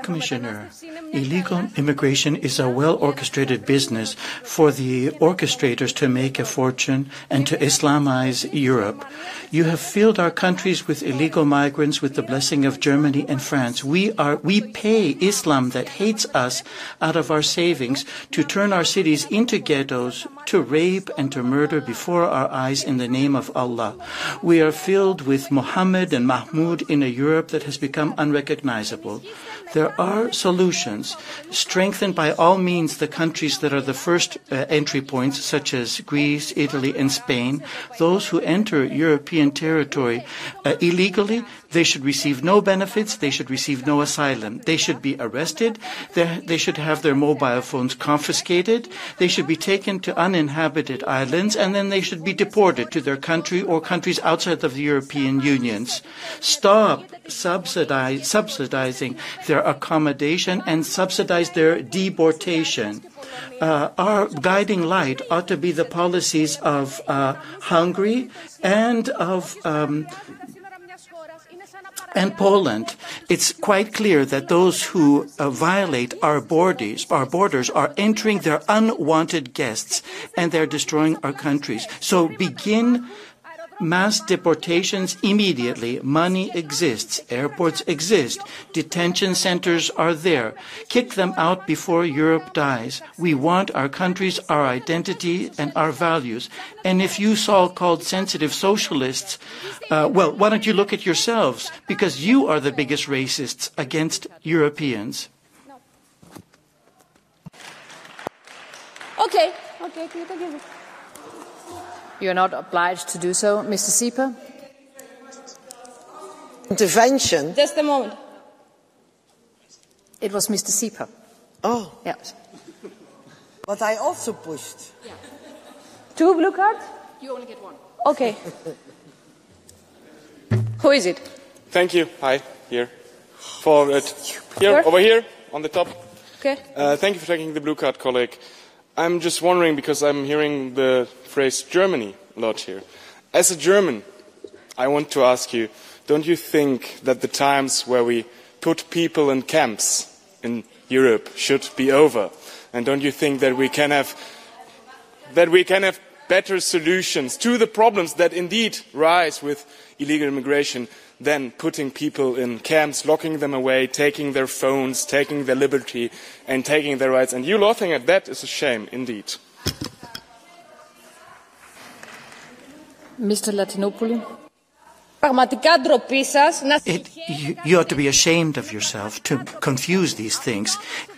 Commissioner, illegal immigration is a well-orchestrated business for the orchestrators to make a fortune and to Islamize Europe. You have filled our countries with illegal migrants with the blessing of Germany and France. We pay Islam that hates us out of our savings to turn our cities into ghettos, to rape and to murder before our eyes in the name of Allah. We are filled with Mohammed and Mahmoud in a Europe that has become unrecognizable. There are solutions. Strengthen by all means the countries that are the first entry points, such as Greece, Italy, and Spain. Those who enter European territory illegally, they should receive no benefits, they should receive no asylum. They should be arrested, they should have their mobile phones confiscated, they should be taken to uninhabited islands, and then they should be deported to their country or countries outside of the European Union. Stop subsidizing their accommodation and subsidize their deportation. Our guiding light ought to be the policies of Hungary and of and Poland. It's quite clear that those who violate our borders are entering their unwanted guests, and they're destroying our countries. So begin mass deportations immediately. Money exists. Airports exist. Detention centers are there. Kick them out before Europe dies. We want our countries, our identity, and our values. And if you so-called sensitive socialists, well, why don't you look at yourselves? Because you are the biggest racists against Europeans. Okay. You are not obliged to do so. Mr. Sieper? Intervention? Just a moment. It was Mr. Sieper. Oh. Yes. But I also pushed. Yeah. 2 blue cards? You only get 1. Okay. Who is it? Thank you. Hi, here. For it. Here, over here, on the top. Okay. Thank you for taking the blue card, colleague. I'm just wondering, because I'm hearing the phrase Germany a lot here. As a German, I want to ask you, don't you think that the times where we put people in camps in Europe should be over? And don't you think that we can have better solutions to the problems that indeed rise with illegal immigration than putting people in camps, locking them away, taking their phones, taking their liberty and taking their rights? And you laughing at that is a shame indeed. Mr. Latinopoulou? You ought to be ashamed of yourself to confuse these things.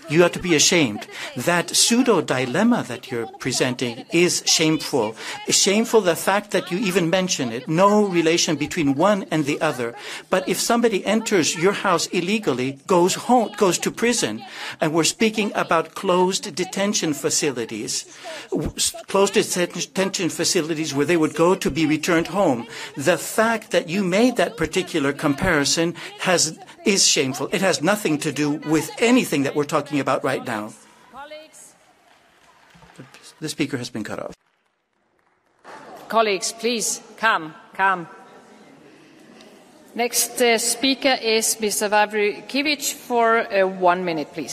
You ought to be ashamed. That pseudo-dilemma that you're presenting is shameful. It's shameful, the fact that you even mention it. No relation between one and the other. But if somebody enters your house illegally, goes to prison, and we're speaking about closed detention facilities, where they would go to be returned home. The fact that you made that particular comparison is shameful. It has nothing to do with anything that we're talking about right now. The speaker has been cut off. Colleagues, please, calm. Next speaker is Mr. Vavrikiewicz for 1 minute, please.